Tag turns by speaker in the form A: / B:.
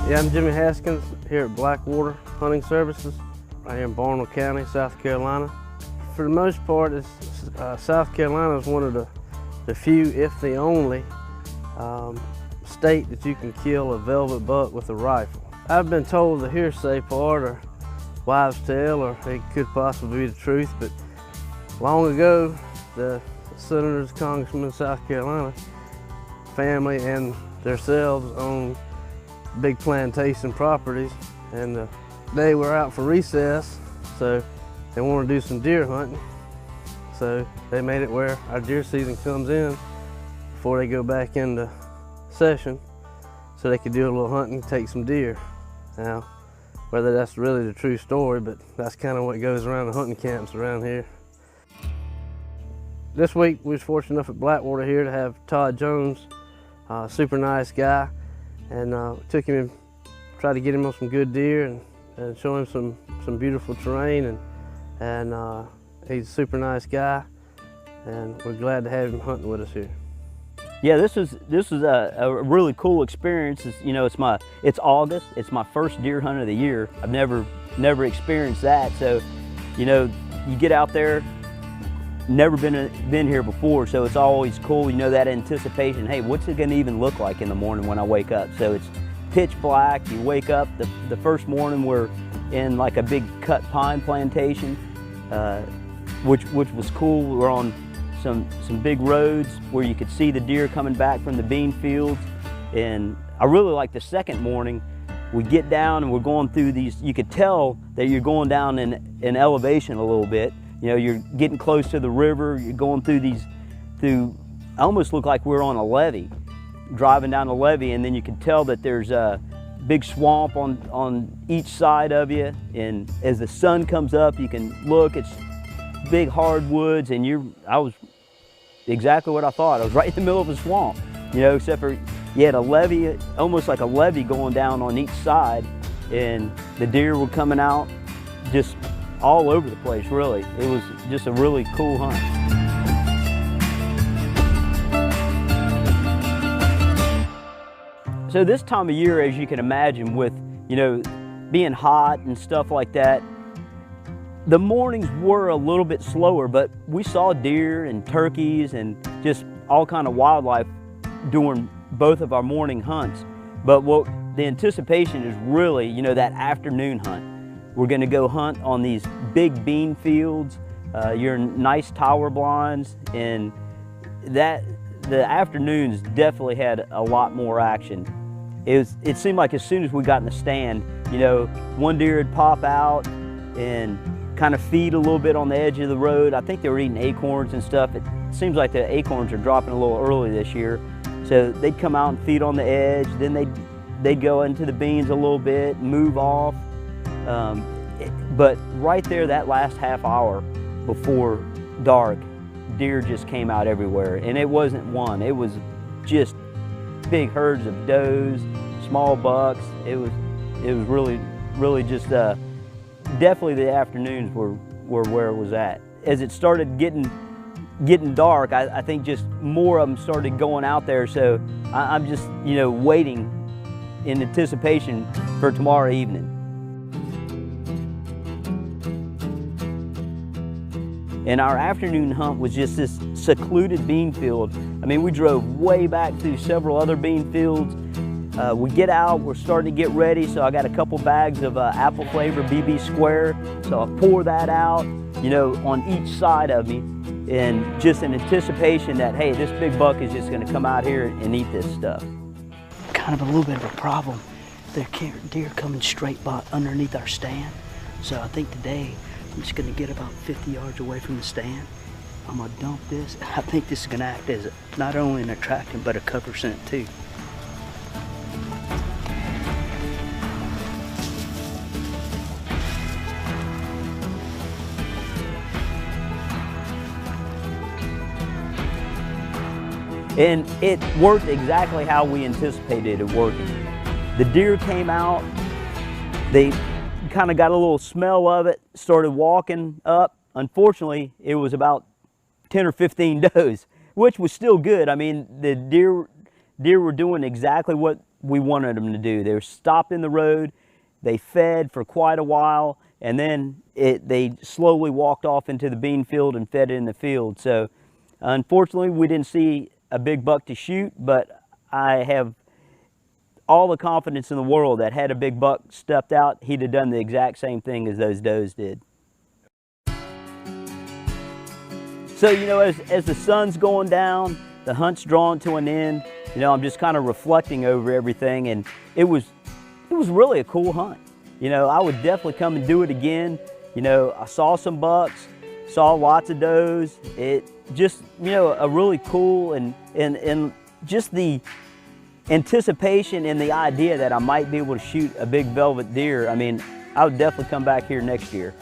A: Yeah, I'm Jimmy Haskins here at Blackwater Hunting Services right here in Barnwell County, South Carolina. For the most part, South Carolina is one of the few, if the only, state that you can kill a velvet buck with a rifle. I've been told the hearsay part or wives' tale, or it could possibly be the truth, but long ago, the senators, congressmen of South Carolina, family and themselves owned big plantation properties, and they were out for recess, so they wanted to do some deer hunting. So they made it where our deer season comes in before they go back into session, so they could do a little hunting, take some deer. Now, whether that's really the true story, but that's kind of what goes around the hunting camps around here. This week we was fortunate enough at Blackwater here to have Todd Jones, super nice guy, and took him and tried to get him on some good deer and show him some beautiful terrain, and he's a super nice guy, and we're glad to have him hunting with us here.
B: Yeah, this is a really cool experience. You know, it's August. It's my first deer hunt of the year. I've never experienced that. So, you know, you get out there, never been here before, so it's always cool. You know, that anticipation. Hey, what's it going to even look like in the morning when I wake up? So it's pitch black. You wake up the first morning. We're in like a big cut pine plantation, which was cool. We're on some big roads where you could see the deer coming back from the bean fields. And I really like the second morning. We get down and we're going through these, you could tell that you're going down in elevation a little bit. You know, you're getting close to the river, you're going through almost look like we're on a levee, driving down a levee, and then you can tell that there's a big swamp on each side of you. And as the sun comes up, you can look, it's big hardwoods, and I was exactly what I thought. I was right in the middle of a swamp, you know, except for you had a levee, almost like a levee going down on each side, and the deer were coming out just all over the place, really. It was just a really cool hunt. So this time of year, as you can imagine, with, you know, being hot and stuff like that, the mornings were a little bit slower, but we saw deer and turkeys and just all kind of wildlife during both of our morning hunts. But what the anticipation is really, you know, that afternoon hunt. We're going to go hunt on these big bean fields. You're in nice tower blinds, and the afternoons definitely had a lot more action. It seemed like as soon as we got in the stand, you know, one deer would pop out and kind of feed a little bit on the edge of the road. I think they were eating acorns and stuff. It seems like the acorns are dropping a little early this year. So they'd come out and feed on the edge, then they'd go into the beans a little bit, move off. But right there, that last half hour before dark, deer just came out everywhere. And it wasn't one, it was just big herds of does, small bucks. It was really just, definitely the afternoons were where it was at. As it started getting dark, I think just more of them started going out there. So I'm just, you know, waiting in anticipation for tomorrow evening. And our afternoon hunt was just this secluded bean field. I mean, we drove way back through several other bean fields. We get out, we're starting to get ready, so I got a couple bags of apple flavor BB Square. So I pour that out, you know, on each side of me, and just in anticipation that, hey, this big buck is just gonna come out here and eat this stuff.
C: Kind of a little bit of a problem. There are deer coming straight by underneath our stand. So I think today, I'm just gonna get about 50 yards away from the stand. I'm gonna dump this. I think this is gonna act as not only an attractant, but a cover scent too.
B: And it worked exactly how we anticipated it working. The deer came out, they kind of got a little smell of it, started walking up. Unfortunately, it was about 10 or 15 does, which was still good. I mean, the deer were doing exactly what we wanted them to do. They were stopped in the road, they fed for quite a while, and then they slowly walked off into the bean field and fed in the field. So unfortunately, we didn't see a big buck to shoot, but I have all the confidence in the world that had a big buck stepped out, he'd have done the exact same thing as those does did. So, you know, as the sun's going down, the hunt's drawing to an end, you know, I'm just kind of reflecting over everything, and it was really a cool hunt. You know, I would definitely come and do it again. You know, I saw some bucks, saw lots of does. It just, you know, a really cool and just the anticipation and the idea that I might be able to shoot a big velvet deer. I mean, I would definitely come back here next year.